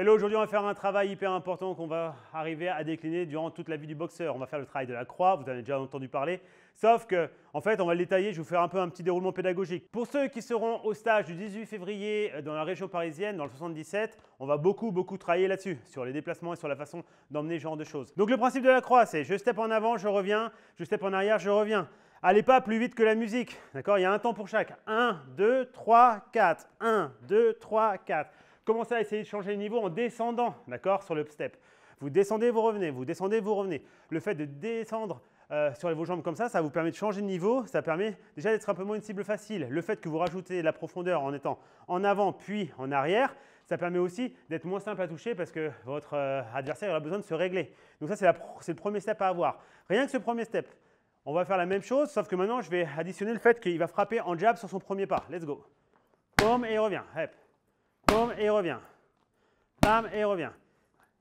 Hello, aujourd'hui on va faire un travail hyper important qu'on va arriver à décliner durant toute la vie du boxeur. On va faire le travail de la croix, vous en avez déjà entendu parler. Sauf que, en fait, on va le détailler, je vais vous faire un peu un petit déroulement pédagogique. Pour ceux qui seront au stage du 18 février dans la région parisienne, dans le 77, on va beaucoup travailler là-dessus, sur les déplacements et sur la façon d'emmener ce genre de choses. Donc le principe de la croix, c'est je step en avant, je reviens, je step en arrière, je reviens. Allez pas plus vite que la musique, d'accord? Il y a un temps pour chaque. 1, 2, 3, 4. 1, 2, 3, 4. Commencez à essayer de changer le niveau en descendant, d'accord, sur le step. Vous descendez, vous revenez, vous descendez, vous revenez. Le fait de descendre sur vos jambes comme ça vous permet de changer de niveau, ça permet déjà d'être un peu moins une cible facile. Le fait que vous rajoutez de la profondeur en étant en avant puis en arrière, ça permet aussi d'être moins simple à toucher parce que votre adversaire aura besoin de se régler. Donc ça, c'est le premier step à avoir. Rien que ce premier step. On va faire la même chose, sauf que maintenant, je vais additionner le fait qu'il va frapper en jab sur son premier pas. Let's go. Boum, et il revient. Hep. Boum, et il revient. Bam, et il revient.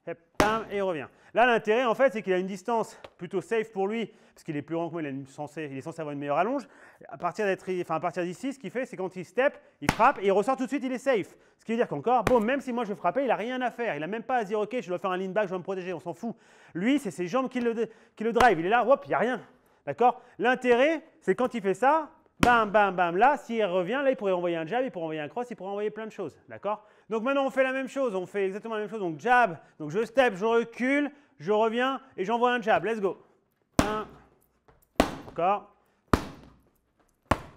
Hep, bam, et il revient. Là, l'intérêt, en fait, c'est qu'il a une distance plutôt safe pour lui, parce qu'il est plus grand que moi, il est censé avoir une meilleure allonge. À partir d'ici, ce qu'il fait, c'est quand il step, il frappe, et il ressort tout de suite, il est safe. Ce qui veut dire qu'encore, bon, même si moi je veux frapper, il n'a rien à faire. Il n'a même pas à se dire, OK, je dois faire un lean back, je dois me protéger, on s'en fout. Lui, c'est ses jambes qui le drive. Il est là, hop, il n'y a rien. D'accord? L'intérêt, c'est quand il fait ça, bam, bam, bam, là, s'il revient, là, il pourrait envoyer un jab, il pourrait envoyer un cross, il pourrait envoyer plein de choses. D'accord? Donc maintenant, on fait la même chose, on fait exactement la même chose. Donc jab, donc je step, je recule, je reviens et j'envoie un jab. Let's go. 1, encore.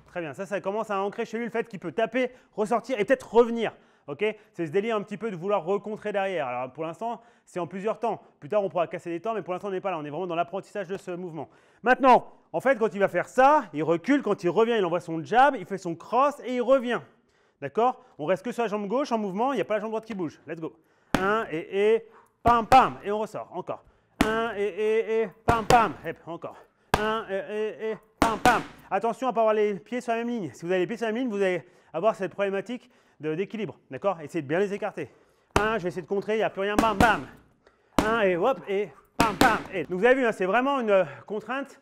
Très bien, ça commence à ancrer chez lui le fait qu'il peut taper, ressortir et peut-être revenir. Okay, c'est ce délire un petit peu de vouloir recontrer derrière. Alors pour l'instant, c'est en plusieurs temps. Plus tard, on pourra casser les temps, mais pour l'instant, on n'est pas là. On est vraiment dans l'apprentissage de ce mouvement. Maintenant, en fait, quand il va faire ça, il recule. Quand il revient, il envoie son jab, il fait son cross et il revient. D'accord? On reste que sur la jambe gauche en mouvement. Il n'y a pas la jambe droite qui bouge. Let's go. 1 et pam, pam. Et on ressort. Encore. 1 et pam, pam. Et encore. 1 et pam, pam. Attention à ne pas avoir les pieds sur la même ligne. Si vous avez les pieds sur la même ligne, vous allez avoir cette problématique d'équilibre, d'accord? Essayez de bien les écarter. 1, je vais essayer de contrer, il n'y a plus rien, bam, bam. 1 et hop, et pam, pam. Et donc vous avez vu, hein, c'est vraiment une contrainte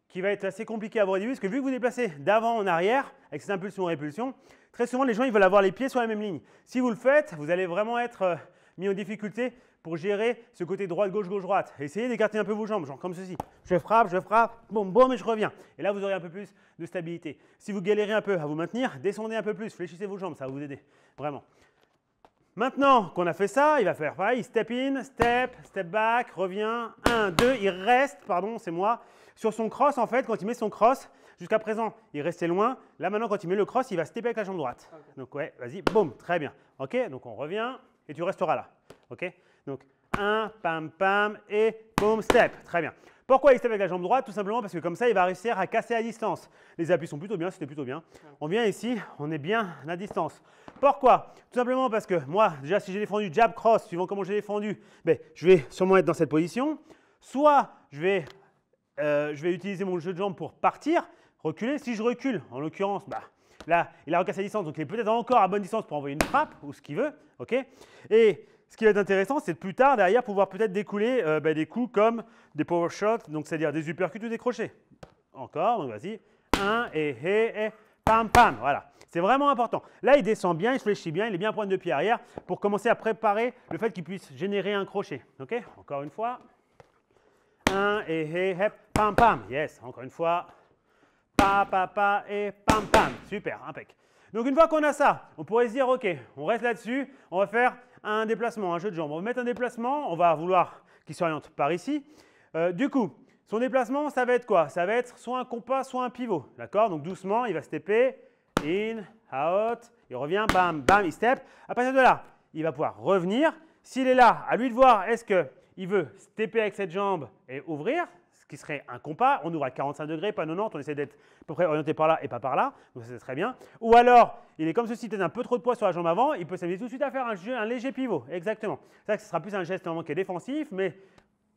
qui va être assez compliquée à avoir au début, parce que vu que vous déplacez d'avant en arrière, avec cette impulsion-répulsion, très souvent les gens ils veulent avoir les pieds sur la même ligne. Si vous le faites, vous allez vraiment être mis en difficulté pour gérer ce côté droite-gauche, gauche-droite. Essayez d'écarter un peu vos jambes, genre comme ceci. Je frappe, boum, boum, et je reviens. Et là, vous aurez un peu plus de stabilité. Si vous galérez un peu à vous maintenir, descendez un peu plus, fléchissez vos jambes, ça va vous aider, vraiment. Maintenant qu'on a fait ça, il va faire pareil, step in, step back, revient, 1, 2, il reste, pardon, c'est moi, sur son cross en fait, quand il met son cross, jusqu'à présent, il restait loin. Là maintenant, quand il met le cross, il va stepper avec la jambe droite. Okay. Donc ouais, vas-y, boum, très bien. Ok, donc on revient et tu resteras là. Ok. Donc, 1, pam, pam, et boom, step. Très bien. Pourquoi il step avec la jambe droite? Tout simplement parce que comme ça, il va réussir à casser à distance. Les appuis sont plutôt bien, c'était plutôt bien. On vient ici, on est bien à distance. Pourquoi? Tout simplement parce que moi, déjà, si j'ai défendu jab, cross, suivant comment j'ai défendu, ben, je vais sûrement être dans cette position. Soit je vais utiliser mon jeu de jambes pour partir, reculer. Si je recule, en l'occurrence, bah, là, il a recassé à distance, donc il est peut-être encore à bonne distance pour envoyer une frappe ou ce qu'il veut. Okay, et ce qui va être intéressant, c'est de plus tard, derrière, pouvoir peut-être découler des coups comme des power shots, donc c'est-à-dire des uppercuts ou des crochets. Encore, donc vas-y. 1 et pam, pam. Voilà. C'est vraiment important. Là, il descend bien, il se fléchit bien, il est bien à pointe de pied arrière pour commencer à préparer le fait qu'il puisse générer un crochet. Ok? Encore une fois. 1 et pam, pam. Yes. Encore une fois. Pa, et pam, pam. Super, impec. Donc, une fois qu'on a ça, on pourrait se dire, OK, on reste là-dessus, on va faire un déplacement, un jeu de jambes. On va mettre un déplacement, on va vouloir qu'il s'oriente par ici. Du coup, son déplacement, ça va être quoi? Ça va être soit un compas, soit un pivot. D'accord? Donc, doucement, il va stepper, in, out, il revient, bam, bam, il step. À partir de là, il va pouvoir revenir. S'il est là, à lui de voir, est-ce qu'il veut stepper avec cette jambe et ouvrir, ce qui serait un compas, on ouvre à 45 degrés, pas 90, on essaie d'être à peu près orienté par là et pas par là, donc ça c'est très bien. Ou alors, il est comme ceci, peut-être un peu trop de poids sur la jambe avant, il peut s'amuser tout de suite à faire un léger pivot, exactement. Ça, ce sera plus un geste qui est défensif, mais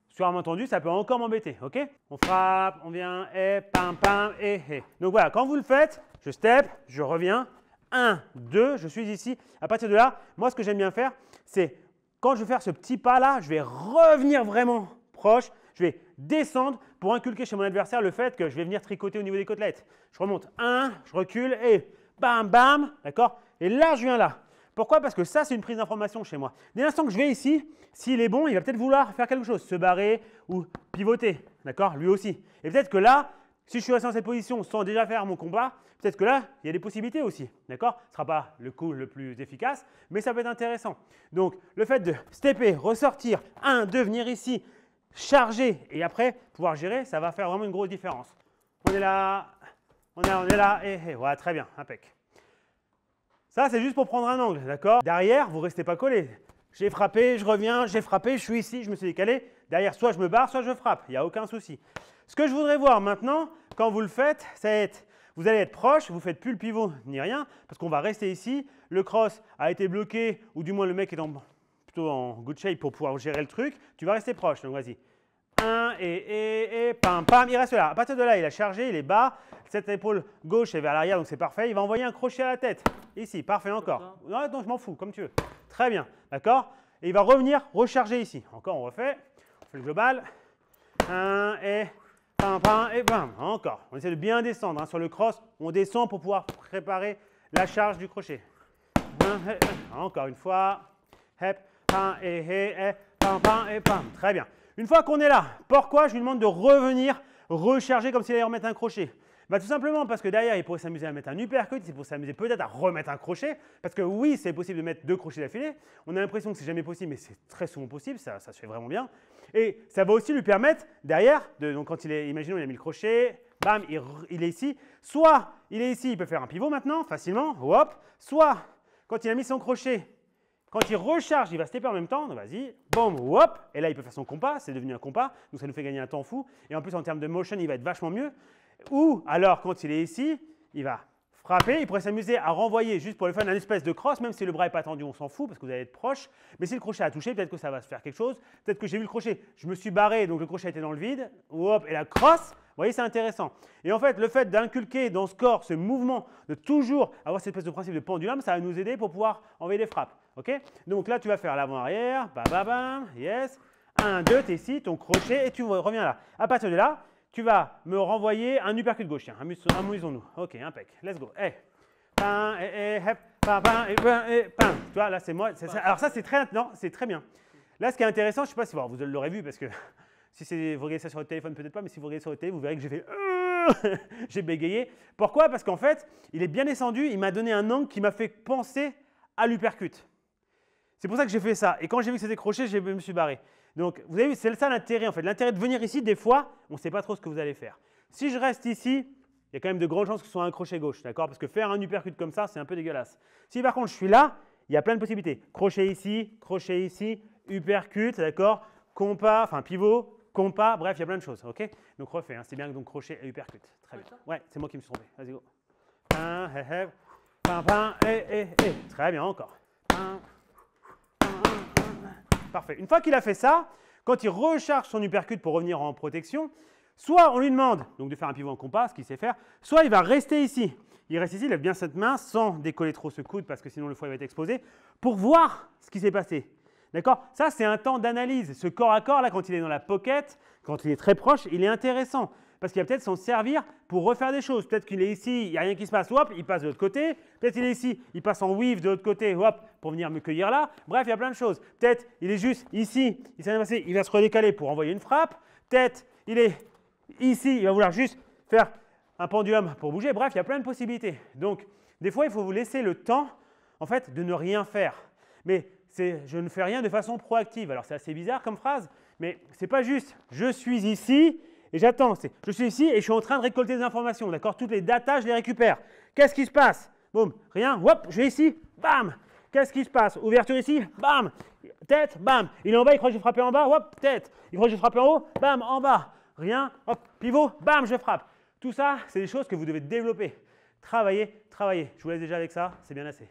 sur un entendu, ça peut encore m'embêter, ok? On frappe, on vient, et pam, pam, et. Donc voilà, quand vous le faites, je step, je reviens, 1, 2, je suis ici. À partir de là, moi ce que j'aime bien faire, c'est quand je vais faire ce petit pas là, je vais revenir vraiment proche, je vais descendre pour inculquer chez mon adversaire le fait que je vais venir tricoter au niveau des côtelettes. Je remonte 1, je recule et bam, bam, d'accord? Et là, je viens là. Pourquoi? Parce que ça, c'est une prise d'information chez moi. Dès l'instant que je vais ici, s'il est bon, il va peut-être vouloir faire quelque chose, se barrer ou pivoter, d'accord? Lui aussi. Et peut-être que là, si je suis resté dans cette position sans déjà faire mon combat, peut-être que là, il y a des possibilités aussi, d'accord? Ce ne sera pas le coup le plus efficace, mais ça peut être intéressant. Donc, le fait de stepper, ressortir, 1, 2, venir ici, charger et après pouvoir gérer, ça va faire vraiment une grosse différence. On est là, on est là, et voilà, très bien, impec. Ça, c'est juste pour prendre un angle, d'accord? Derrière, vous ne restez pas collé. J'ai frappé, je reviens, j'ai frappé, je suis ici, je me suis décalé. Derrière, soit je me barre, soit je frappe. Il n'y a aucun souci. Ce que je voudrais voir maintenant, quand vous le faites, c'est vous allez être proche, vous ne faites plus le pivot ni rien, parce qu'on va rester ici. Le cross a été bloqué, ou du moins le mec est plutôt en good shape pour pouvoir gérer le truc. Tu vas rester proche, donc vas-y. 1 et pam, pam, il reste là. À partir de là, il a chargé, il est bas. Cette épaule gauche est vers l'arrière, donc c'est parfait. Il va envoyer un crochet à la tête. Ici, parfait encore. Non, non, je m'en fous, comme tu veux. Très bien, d'accord? Et il va revenir recharger ici. Encore, on refait. On fait le global. 1 et pam, pam, et bam. Encore. On essaie de bien descendre. Hein. Sur le cross, on descend pour pouvoir préparer la charge du crochet. Encore une fois. Hep, pam, et pam, pam, et pam. Très bien. Une fois qu'on est là, pourquoi je lui demande de revenir recharger comme s'il allait remettre un crochet? Bah, tout simplement parce que derrière, il pourrait s'amuser à mettre un uppercut, il pourrait s'amuser peut-être à remettre un crochet. Parce que oui, c'est possible de mettre 2 crochets d'affilée. On a l'impression que c'est jamais possible, mais c'est très souvent possible, ça se fait vraiment bien. Et ça va aussi lui permettre derrière, donc quand imaginons il a mis le crochet, bam, il est ici. Soit il est ici, il peut faire un pivot maintenant, facilement, hop. Soit quand il a mis son crochet, quand il recharge, il va stepper en même temps, donc vas-y, boum, hop, et là il peut faire son compas, c'est devenu un compas, donc ça nous fait gagner un temps fou, et en plus en termes de motion, il va être vachement mieux. Ou alors quand il est ici, il va frapper, il pourrait s'amuser à renvoyer juste pour le fun un espèce de cross, même si le bras n'est pas tendu, on s'en fout parce que vous allez être proche, mais si le crochet a touché, peut-être que ça va se faire quelque chose, peut-être que j'ai vu le crochet, je me suis barré, donc le crochet était dans le vide, hop, et la cross, vous voyez, c'est intéressant. Et en fait, le fait d'inculquer dans ce corps ce mouvement, de toujours avoir cette espèce de principe de pendulum, ça va nous aider pour pouvoir envoyer des frappes. Okay, donc là, tu vas faire l'avant-arrière, bam, bam, bam, yes. 1, 2, tu es ici, ton crochet, et tu reviens là. À partir de là, tu vas me renvoyer un uppercut gauche. Tiens, amusons-nous. Ok, impec, let's go. Hey. Pam, et hep, pam, pam, et pam. Tu vois, là, c'est moi. Alors ça, c'est très bien. Là, ce qui est intéressant, je ne sais pas si vous l'aurez vu, parce que si vous regardez ça sur votre téléphone, peut-être pas, mais si vous regardez sur votre télé, vous verrez que j'ai fait j'ai bégayé. Pourquoi? Parce qu'en fait, il est bien descendu, il m'a donné un angle qui m'a fait penser à l'uppercut. C'est pour ça que j'ai fait ça. Et quand j'ai vu que c'était crochet, je me suis barré. Donc, vous avez vu, c'est ça l'intérêt en fait. L'intérêt de venir ici, des fois, on ne sait pas trop ce que vous allez faire. Si je reste ici, il y a quand même de grandes chances que ce soit un crochet gauche, d'accord? Parce que faire un uppercut comme ça, c'est un peu dégueulasse. Si par contre je suis là, il y a plein de possibilités. Crochet ici, uppercut, d'accord? Compas, enfin pivot, compas, bref, il y a plein de choses, ok? Donc refais, hein, c'est bien donc crochet et uppercut. Très bien. Ouais, c'est moi qui me suis trompé. Vas-y, go. Très bien, encore. Parfait. Une fois qu'il a fait ça, quand il recharge son uppercut pour revenir en protection, soit on lui demande donc de faire un pivot en compas, ce qu'il sait faire, soit il va rester ici. Il reste ici, il lève bien cette main sans décoller trop ce coude parce que sinon le foie va être exposé, pour voir ce qui s'est passé. D'accord? Ça, c'est un temps d'analyse. Ce corps à corps, là, quand il est dans la pocket, quand il est très proche, il est intéressant. Parce qu'il va peut-être s'en servir pour refaire des choses. Peut-être qu'il est ici, il n'y a rien qui se passe, hop, il passe de l'autre côté. Peut-être qu'il est ici, il passe en weave de l'autre côté, hop, pour venir me cueillir là. Bref, il y a plein de choses. Peut-être il est juste ici, il s'est rien passé, il va se redécaler pour envoyer une frappe. Peut-être il est ici, il va vouloir juste faire un pendulum pour bouger. Bref, il y a plein de possibilités. Donc, des fois, il faut vous laisser le temps, en fait, de ne rien faire. Mais je ne fais rien de façon proactive. Alors, c'est assez bizarre comme phrase, mais ce n'est pas juste « je suis ici ». Et j'attends, je suis ici et je suis en train de récolter des informations, d'accord? Toutes les datas, je les récupère. Qu'est-ce qui se passe? Boum, rien, hop, je vais ici, bam. Qu'est-ce qui se passe? Ouverture ici, bam. Tête, bam. Il est en bas, il croit que j'ai frappé en bas, hop, tête. Il croit que j'ai frappé en haut, bam, en bas. Rien, hop, pivot, bam, je frappe. Tout ça, c'est des choses que vous devez développer. Travailler. Je vous laisse déjà avec ça, c'est bien assez.